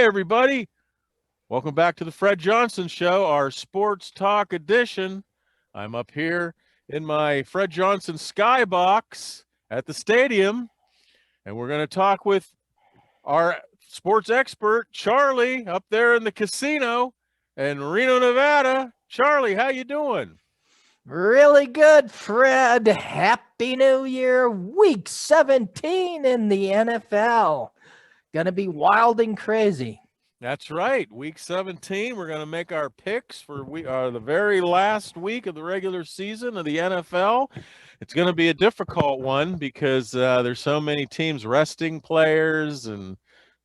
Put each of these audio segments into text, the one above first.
everybody. Welcome back to the Fred Johnson Show, our sports talk edition. I'm up here in my Fred Johnson skybox at the stadium, and we're going to talk with our sports expert, Charlie, up there in the casino in Reno, Nevada. Charlie, how you doing? Really good, Fred. Happy New Year. Week 17 in the NFL. Gonna be wild and crazy. That's right. Week 17, we're going to make our picks for the very last week of the regular season of the NFL. It's going to be a difficult one because there's so many teams resting players and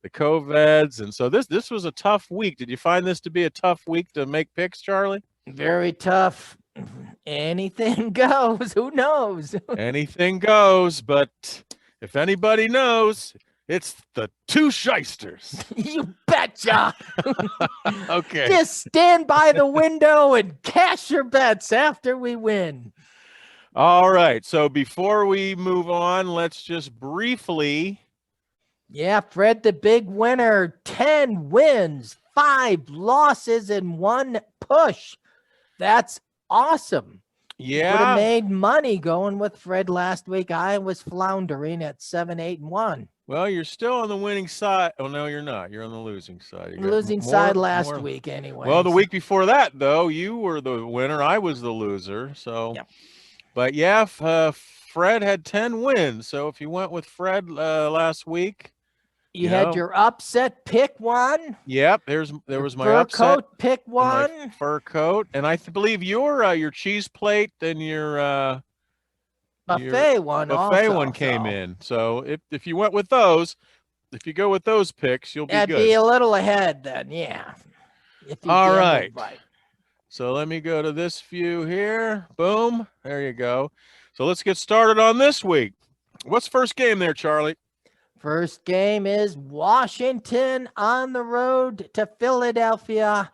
the COVIDs. And so this was a tough week. Did you find this to be a tough week to make picks, Charlie? Very tough. Anything goes. Who knows? Anything goes. But if anybody knows, it's the two shysters. You betcha. Okay. Just stand by the window and cash your bets after we win. All right. So before we move on, let's just briefly. Yeah, Fred, the big winner. 10 wins, 5 losses, and 1 push. That's awesome. Yeah. Would have made money going with Fred last week. I was floundering at 7-8-1. Well, you're still on the winning side. Oh, no, you're not. You're on the losing side. Losing side last week anyway. Well, the week before that, though, you were the winner. I was the loser. So, Yep. But yeah, Fred had 10 wins. So if you went with Fred last week. You had your upset pick one. Yep, there was my fur upset. Coat pick one. My fur coat. And I believe your cheese plate and your buffet one also, came in. So if you went with those, if you go with those picks, you'll be good. That'd be a little ahead then, yeah. All right. So let me go to this view here. Boom. There you go. So let's get started on this week. What's first game there, Charlie? First game is Washington on the road to Philadelphia.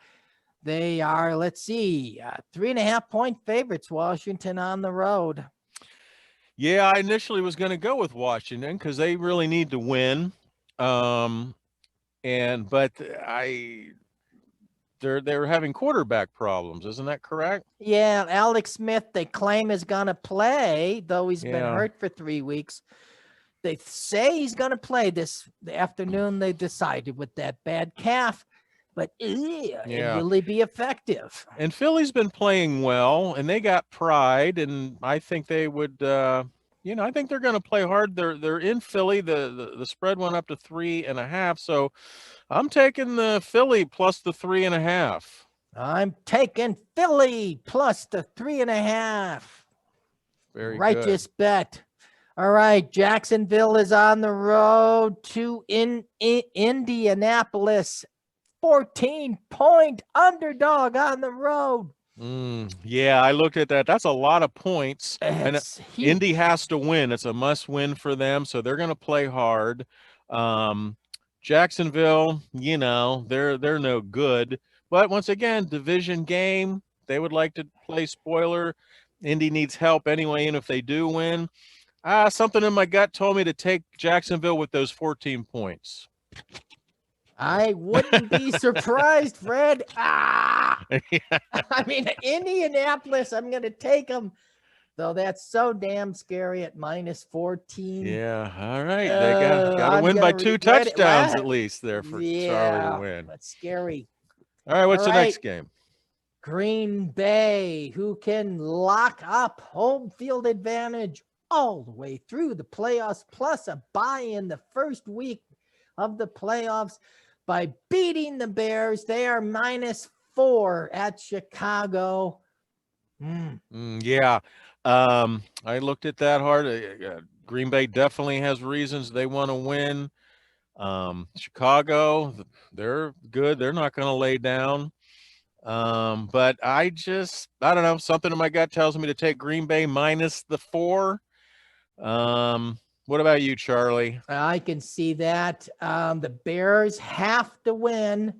They are, 3.5-point favorites, Washington on the road. Yeah, I initially was going to go with Washington because they really need to win. But they're having quarterback problems. Isn't that correct? Yeah, Alex Smith, they claim is going to play, though he's been hurt for 3 weeks. They say he's going to play the afternoon. They decided with that bad calf, but it really be effective. And Philly's been playing well, and they got pride, and I think they would. I think they're going to play hard. They're in Philly. The spread went up to 3.5, so I'm taking the Philly plus the 3.5. I'm taking Philly plus the 3.5. Very righteous good. Bet. All right, Jacksonville is on the road to Indianapolis. 14-point underdog on the road. Yeah, I looked at that. That's a lot of points. And Indy has to win. It's a must-win for them, so they're going to play hard. Jacksonville, they're no good. But once again, division game. They would like to play spoiler. Indy needs help anyway, and if they do win, something in my gut told me to take Jacksonville with those 14 points. I wouldn't be surprised, Fred. I mean, Indianapolis, I'm going to take them, though that's so damn scary at minus 14. Yeah, all right. They got to win by 2 touchdowns at least there for Charlie to win. That's scary. All right, what's the next game? Green Bay, who can lock up home field advantage all the way through the playoffs, plus a bye in the first week of the playoffs by beating the Bears. They are -4 at Chicago. Yeah. I looked at that hard. Green Bay definitely has reasons they want to win. Chicago, they're good. They're not going to lay down. But I don't know. Something in my gut tells me to take Green Bay minus the 4. What about you, Charlie? I can see that. The Bears have to win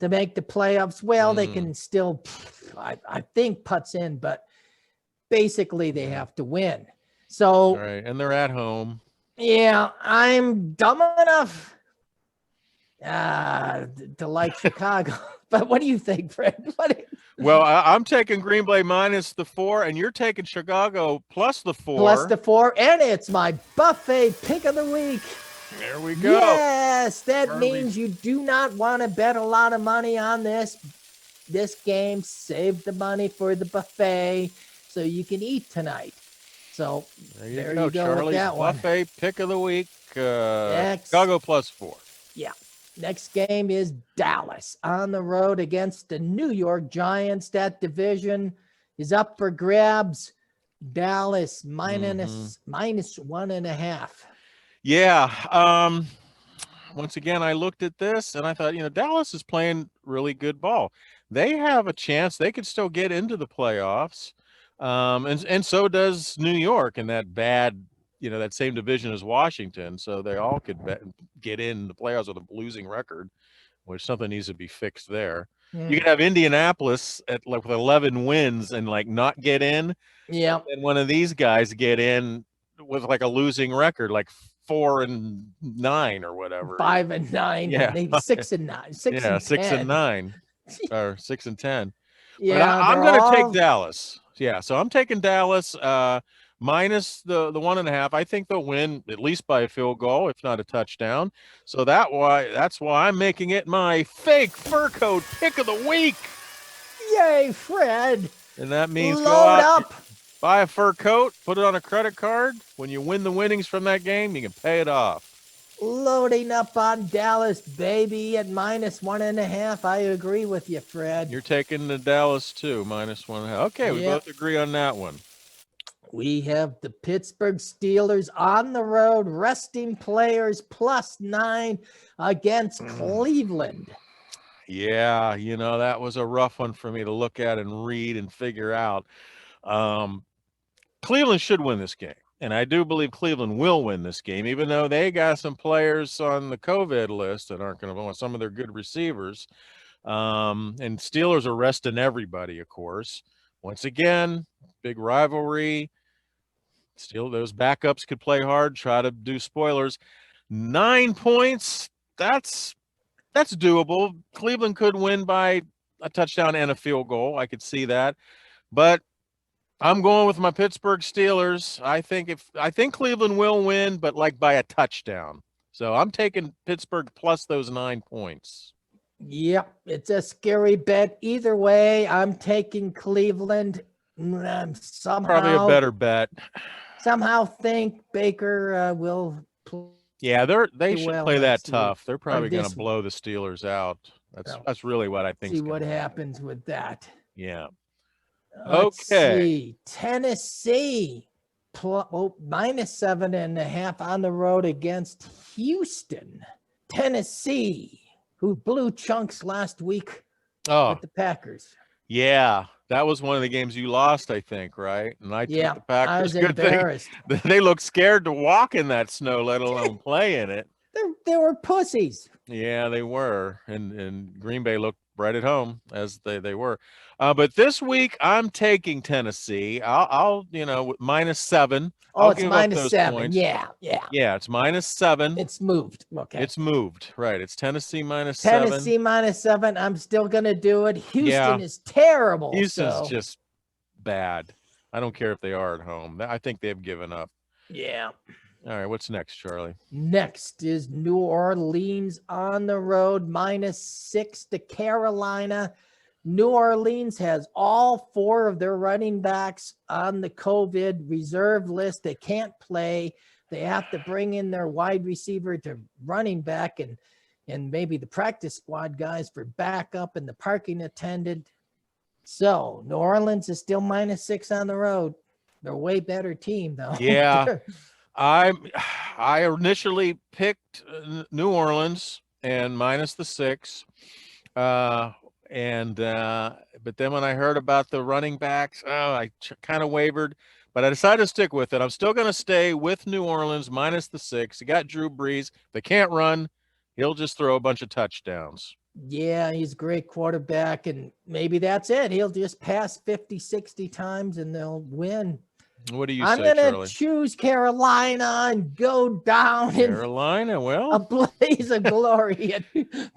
to make the playoffs. Well, they can still, I think, putts in, but basically they have to win. So, all right, and they're at home. Yeah, I'm dumb enough To like Chicago. But what do you think, Fred? Well, I'm taking Green Bay minus the 4, and you're taking Chicago plus the 4. Plus the 4, and it's my buffet pick of the week. There we go. Yes, that Early. means you do not want to bet a lot of money on this game. Save the money for the buffet so you can eat tonight. So there you go, Charlie. with that one. Buffet pick of the week. Chicago plus 4. Yeah. Next game is Dallas on the road against the New York Giants. That division is up for grabs. Dallas minus 1.5. Yeah. Once again, I looked at this and I thought, Dallas is playing really good ball. They have a chance. They could still get into the playoffs. And so does New York in that bad, that same division as Washington. So they all could get in the playoffs with a losing record, which something needs to be fixed there. You could have Indianapolis with 11 wins and not get in. Yeah. And one of these guys get in with a losing record, 4-9 or whatever. 5-9. Yeah. Maybe 6-9. 6-9 or 6-10. Yeah. But I'm going to take Dallas. Yeah. So I'm taking Dallas minus the 1.5. I think they'll win at least by a field goal, if not a touchdown. So that's why I'm making it my fake fur coat pick of the week. Yay, Fred. And that means Load go out, up. buy a fur coat, put it on a credit card. When you win the winnings from that game, you can pay it off. Loading up on Dallas, baby, at minus 1.5. I agree with you, Fred. You're taking the Dallas too, minus 1.5. Okay, we both agree on that one. We have the Pittsburgh Steelers on the road, resting players plus 9 against Cleveland. Yeah, that was a rough one for me to look at and read and figure out. Cleveland should win this game. And I do believe Cleveland will win this game, even though they got some players on the COVID list that aren't going to win, some of their good receivers. And Steelers are resting everybody, of course. Once again, big rivalry. Still, those backups could play hard, try to do spoilers. 9 points, that's doable. Cleveland could win by a touchdown and a field goal. I could see that. But I'm going with my Pittsburgh Steelers. I think Cleveland will win, but by a touchdown. So I'm taking Pittsburgh plus those 9 points. Yep, it's a scary bet. Either way, I'm taking Cleveland. Somehow, probably a better bet. Somehow think Baker will play. Yeah, they should play that tough. They're probably going to week. blow the Steelers out. That's really what I think. See what happens with that. Yeah. Let's Okay. see. Tennessee minus 7.5 on the road against Houston. Tennessee, who blew chunks last week with the Packers. Yeah, that was one of the games you lost, I think, right? And I took the Packers. I was Good embarrassed. Thing. They look scared to walk in that snow, let alone play in it. They were pussies. Yeah, they were. And Green Bay looked right at home as they were. But this week I'm taking Tennessee. I'll minus 7. Oh, it's minus 7. Points. Yeah. Yeah, it's minus 7. It's moved. Okay. It's moved. Right. It's Tennessee minus 7. Tennessee minus 7. I'm still gonna do it. Houston is terrible. Houston's just bad. I don't care if they are at home. I think they've given up. Yeah. All right, what's next, Charlie? Next is New Orleans on the road, minus 6 to Carolina. New Orleans has all 4 of their running backs on the COVID reserve list. They can't play. They have to bring in their wide receiver to running back and maybe the practice squad guys for backup and the parking attendant. So New Orleans is still minus 6 on the road. They're a way better team, though. Yeah. I initially picked New Orleans and minus the 6. But then when I heard about the running backs, I kind of wavered, but I decided to stick with it. I'm still going to stay with New Orleans minus the 6. You got Drew Brees. They can't run. He'll just throw a bunch of touchdowns. Yeah, he's a great quarterback, and maybe that's it. He'll just pass 50, 60 times, and they'll win. What do you I'm say, going to Charlie? choose Carolina and go down in Carolina, a well, blaze of glory at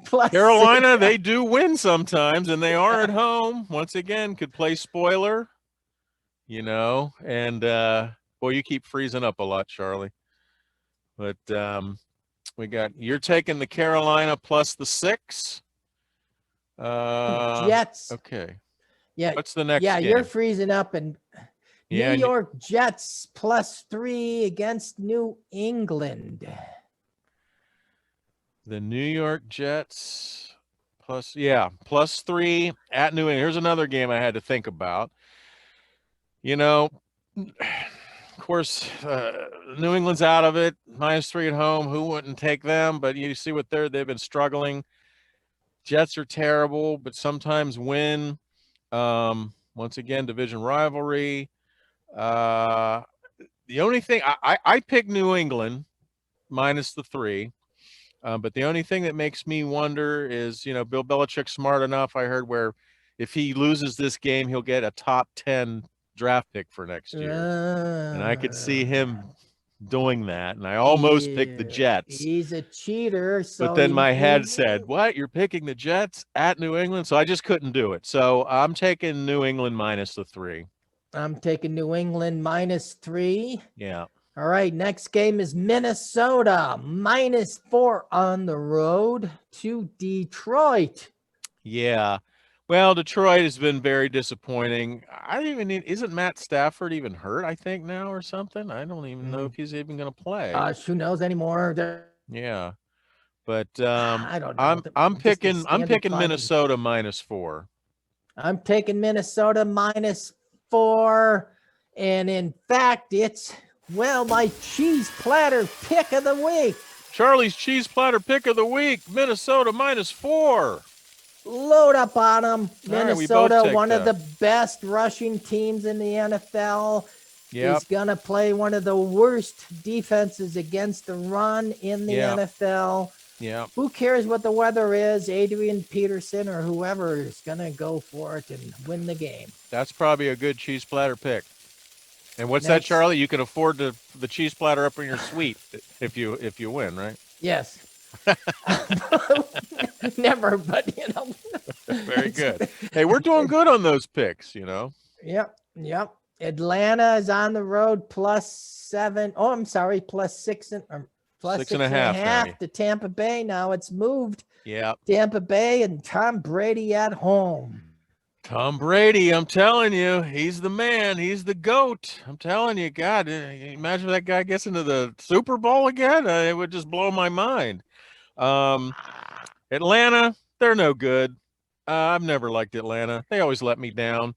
plus Carolina, 6. they do win sometimes, and they are at home. Once again, could play spoiler, and boy, you keep freezing up a lot, Charlie. But you're taking the Carolina plus the 6. Jets. Okay. Yeah. What's the next Yeah, game? you're freezing up. And Yeah, New York Jets plus 3 against New England. the New York Jets plus 3 at New England. Here's another game I had to think about. Of course, New England's out of it. -3 at home. Who wouldn't take them? But you see what they've been struggling. Jets are terrible, but sometimes win. Once again, division rivalry. The only thing I picked New England minus the 3. But the only thing that makes me wonder is, Bill Belichick's smart enough, I heard, where if he loses this game, he'll get a top 10 draft pick for next year. And I could see him doing that. And I almost picked the Jets. He's a cheater. So but then my head said, what? You're picking the Jets at New England? So I just couldn't do it. So I'm taking New England minus the 3. I'm taking New England minus 3. Yeah. All right, next game is Minnesota -4 on the road to Detroit. Yeah. Well, Detroit has been very disappointing. Isn't Matt Stafford even hurt, I think, now or something? I don't even know if he's even going to play. Who knows anymore? Yeah. But I don't know. I'm Just a picking standard Minnesota -4. I'm taking Minnesota -4. And in fact, it's my cheese platter pick of the week. Charlie's cheese platter pick of the week, Minnesota -4. Load up on them. Minnesota, right, one of the best rushing teams in the NFL. Yep. Is going to play one of the worst defenses against the run in the NFL. Yeah. Who cares what the weather is? Adrian Peterson or whoever is going to go for it and win the game. That's probably a good cheese platter pick. And what's that, Charlie? You can afford the cheese platter up in your suite if you win, right? Yes. Never, but Very good. Hey, we're doing good on those picks, Yep. Atlanta is on the road +7. Oh, I'm sorry, +6 and plus 6.5 to Tampa Bay. Now it's moved. Yeah. Tampa Bay and Tom Brady at home. Tom Brady, I'm telling you, he's the man. He's the GOAT. I'm telling you, God, imagine that guy gets into the Super Bowl again. It would just blow my mind. Atlanta, they're no good. I've never liked Atlanta. They always let me down.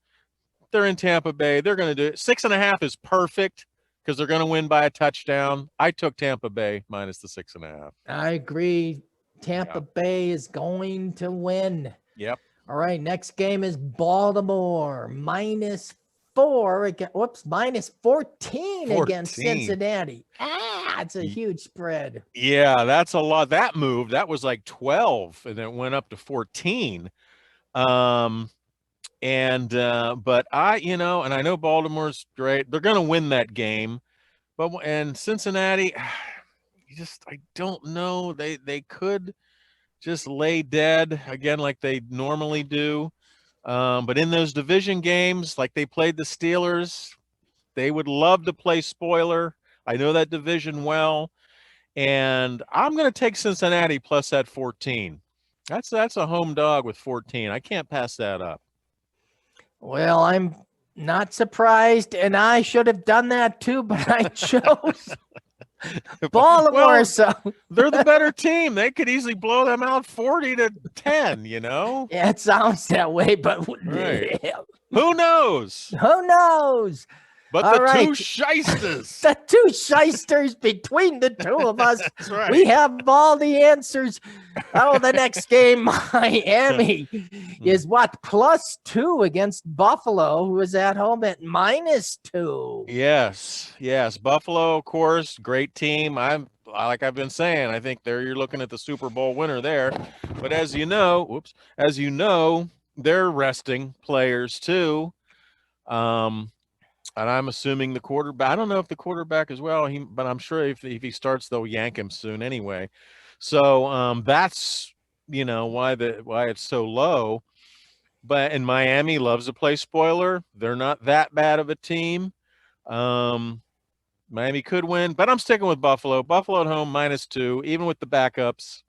They're in Tampa Bay. They're going to do it. 6.5 is perfect because they're going to win by a touchdown. I took Tampa Bay minus the 6.5. I agree. Tampa Bay is going to win. Yep. All right, next game is Baltimore -4 against -14 against Cincinnati. It's a huge spread. Yeah, that's a lot. That move, that was like 12 and it went up to 14. But and I know Baltimore's great. They're going to win that game. And Cincinnati, I don't know. They could just lay dead again like they normally do. But in those division games, like they played the Steelers, they would love to play spoiler. I know that division well. And I'm going to take Cincinnati plus that 14. That's a home dog with 14. I can't pass that up. Well, I'm not surprised, and I should have done that too, but I chose Baltimore. Well, so they're the better team. They could easily blow them out 40-10, Yeah, it sounds that way, but right. Who knows? Who knows? But All the right. two shysters. The two shysters between the two of us. That's right. We have all the answers. Oh, the next game, Miami is +2 against Buffalo, who is at home at -2. Yes. Buffalo, of course, great team. Like I've been saying, I think you're looking at the Super Bowl winner there. But as you know, they're resting players too. And I'm assuming the quarterback. I don't know if the quarterback as well. But I'm sure if he starts, they'll yank him soon anyway. So that's why it's so low. But and Miami loves to play spoiler. They're not that bad of a team. Um, Miami could win, but I'm sticking with Buffalo. Buffalo at home -2, even with the backups.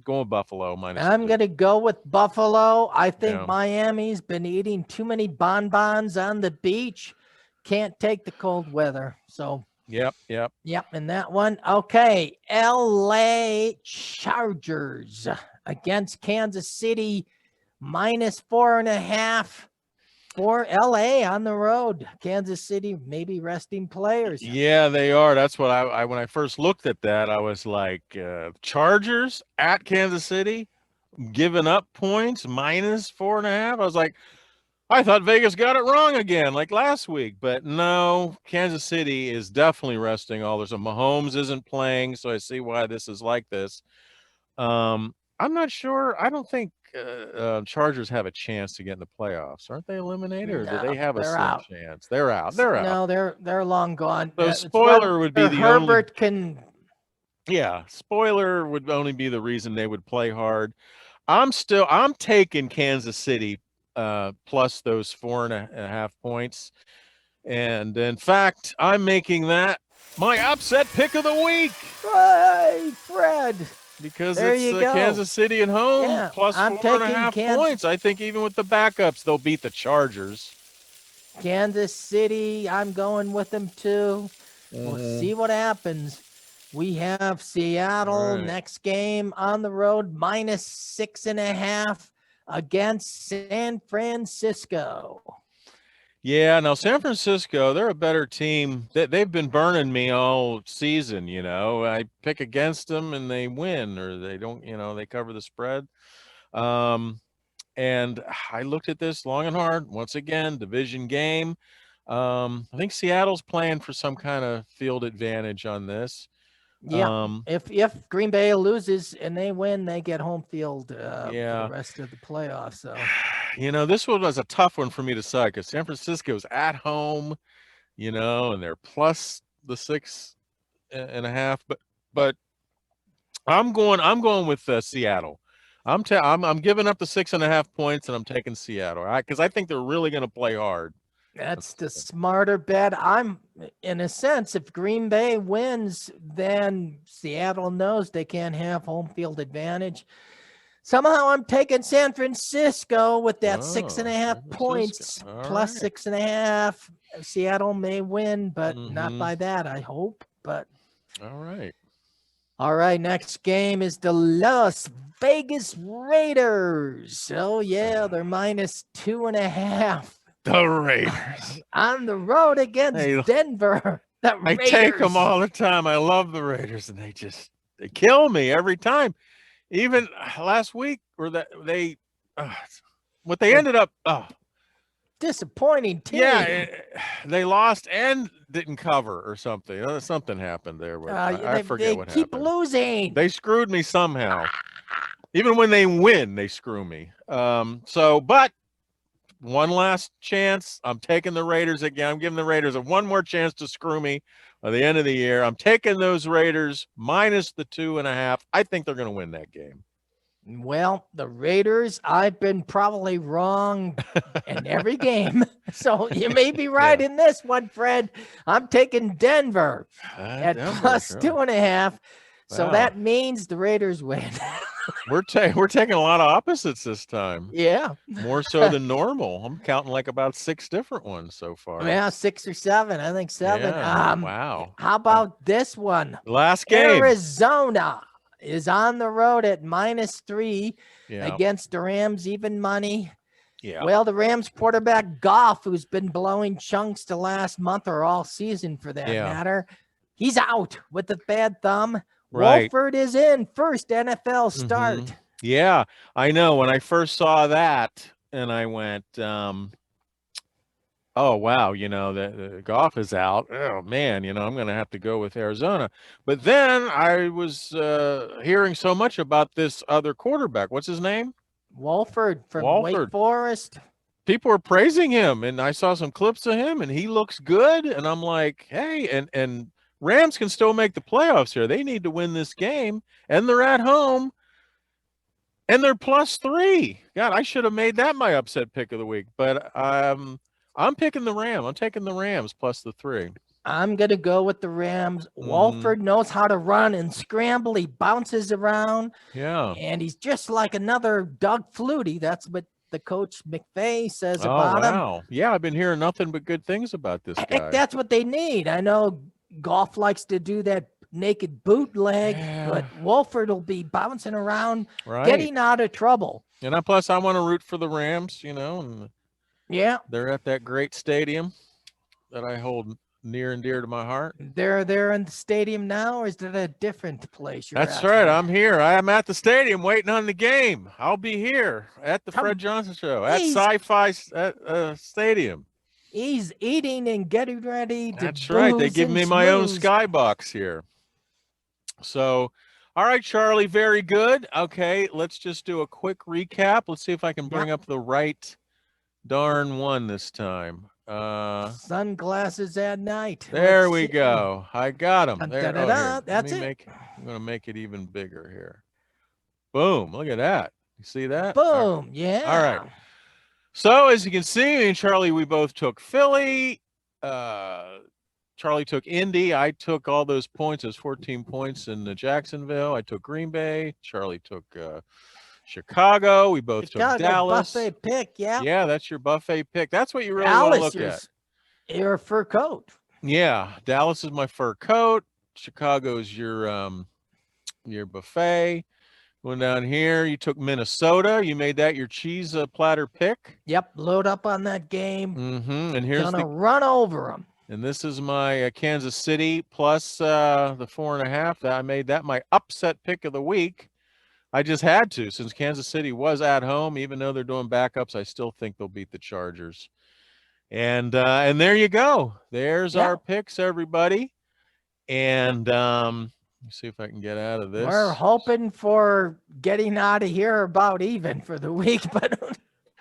Going with Buffalo I'm -2. going to go with Buffalo. I think Yeah. Miami's been eating too many bonbons on the beach. Can't take the cold weather. So, Yep. yep, in that one. Okay, LA Chargers against Kansas City, -4.5 for LA on the road. Kansas City maybe resting players. Yeah, they are. That's what I when I first looked at that, I was like, Chargers at Kansas City, giving up points, -4.5. I was like, I thought Vegas got it wrong again, like last week. But no, Kansas City is definitely resting all. There's a Mahomes isn't playing, so I see why this is like this. I'm not sure. I don't think Chargers have a chance to get in the playoffs. Aren't they eliminated, or do they No, have a they're slim out. chance? They're out. They're out. No, they're long gone. So It's spoiler would be whether the only. Herbert can. Yeah, spoiler would only be the reason they would play hard. I'm taking Kansas City plus those 4.5 points. And in fact, I'm making that my upset pick of the week Hey, Fred. because There it's you go. Kansas City at home Yeah, plus I'm 4.5 taking points. I think even with the backups, they'll beat the Chargers. Kansas City, I'm going with them too. We'll see what happens. We have Seattle Right. next game on the road, -6.5 against San Francisco. Yeah, now San Francisco, they're a better team. They've been burning me all season, I pick against them and they win, or they don't, they cover the spread. And I looked at this long and hard. Once again, division game. I think Seattle's playing for some kind of field advantage on this. Yeah, if Green Bay loses and they win, they get home field for Yeah. the rest of the playoffs. So This one was a tough one for me to decide because San Francisco's at home, and they're plus the 6.5. But I'm going with Seattle. I'm giving up the 6.5 points and I'm taking Seattle. Because I think they're really going to play hard. that's the smarter bet. I'm, in a sense, if Green Bay wins, then Seattle knows they can't have home field advantage. Somehow I'm taking San Francisco with that 6.5 points plus 6.5. Seattle may win, but not by that, I hope. But all right. All right, next game is the Las Vegas Raiders. Oh yeah, they're -2.5. The Raiders On the road against Denver. The I Raiders. take them all the time. I love the Raiders, and they kill me every time. Even last week, or what they ended up. Disappointing team. Yeah, they lost and didn't cover or something. Something happened there. I forget what happened. They keep losing. They screwed me somehow. Even when they win, they screw me. But one last chance. I'm taking the Raiders again. I'm giving the Raiders one more chance to screw me by the end of the year. I'm taking those Raiders minus the 2.5. I think they're going to win that game. Well, the Raiders, I've been probably wrong in every game. So you may be right in this one, Fred. I'm taking Denver at plus 2.5. So that means the Raiders win. We're taking a lot of opposites this time. Yeah. More so than normal. I'm counting like about 6 different ones so far. Yeah, 6 or 7. I think 7. Yeah. Wow. How about this one? Last game. Arizona is on the road at -3 against the Rams, even money. Yeah. Well, the Rams quarterback Goff, who's been blowing chunks the last month or all season for that matter, he's out with a bad thumb. Right. Wolford is in, first NFL start. Yeah, I know. When I first saw that, and I went, oh, wow, the Goff is out. Oh, man, I'm going to have to go with Arizona. But then I was hearing so much about this other quarterback. What's his name? Wolford from Wake Forest. people are praising him, and I saw some clips of him, and he looks good. And I'm like, hey, and Rams can still make the playoffs here. They need to win this game, and they're at home, and they're +3. God, I should have made that my upset pick of the week, but I'm picking the Ram. I'm taking the Rams +3. I'm going to go with the Rams. Mhm. Walford knows how to run and scramble. He bounces around. Yeah. And he's just like another Doug Flutie. That's what the coach McVay says Oh, about him. wow. Yeah, I've been hearing nothing but good things about this Heck, guy. that's what they need. I know Goff likes to do that naked bootleg, Yeah. but Wolford will be bouncing around, Right. getting out of trouble. And plus, I want to root for the Rams, and Yeah, they're at that great stadium that I hold near and dear to my heart. they're there in the stadium now, or is it a different place? That's right. I'm here. I am at the stadium waiting on the game. I'll be here at the Fred Johnson Show at Sci-Fi Stadium. He's eating and getting ready to That's right. They booze give and me my own schmooze. skybox here. So, all right, Charlie, very good. Okay, let's just do a quick recap. Let's see if I can bring up the right darn one this time. Sunglasses at night. There Let's we see. go. I got him. There. Da-da-da, Oh, here. that's Let me it. I'm going to make it even bigger here. Boom. Look at that. You see that? Boom. Yeah. All right. So as you can see, me and Charlie, we both took Philly. Charlie took Indy. I took all those points. Those 14 points in Jacksonville. I took Green Bay. Charlie took Chicago. We both took Dallas. Buffet pick. Yeah. Yeah, that's your buffet pick. That's what you really want to look at. Your fur coat. Yeah, Dallas is my fur coat. Chicago's your buffet. Going down here, you took Minnesota. You made that your cheese platter pick. Yep, load up on that game. And here's gonna run over them. And this is my Kansas City plus the 4.5. I made that my upset pick of the week. I just had to, since Kansas City was at home, even though they're doing backups. I still think they'll beat the Chargers. And there you go. There's our picks, everybody. And let's see if I can get out of this. We're hoping for getting out of here about even for the week, but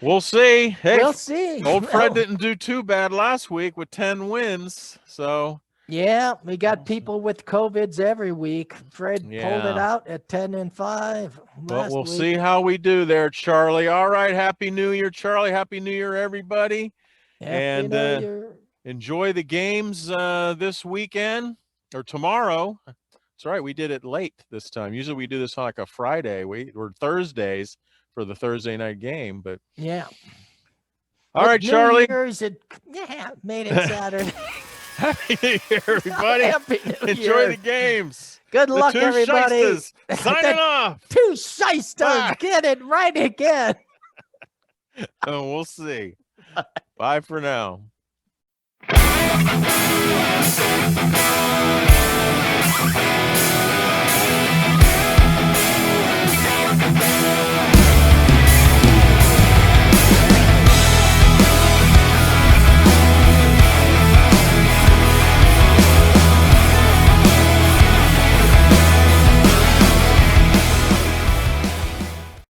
we'll see. Hey, we'll see. Old Fred didn't do too bad last week with 10 wins. So yeah, we got people with COVIDs every week. Fred pulled it out at 10-5. But we'll see how we do there, Charlie. All right. Happy New Year, Charlie. Happy New Year, everybody. Happy New Year. Enjoy the games this weekend or tomorrow. That's right. We did it late this time. Usually we do this on like a Friday or Thursdays for the Thursday night game. But yeah. All right, Charlie. Made it Saturday. Happy New Year, everybody. Happy New Enjoy Year. the games. Good luck, everybody. Shysters signing off. Two shysters. Get it right again. And we'll see. Bye for now. We'll be right back.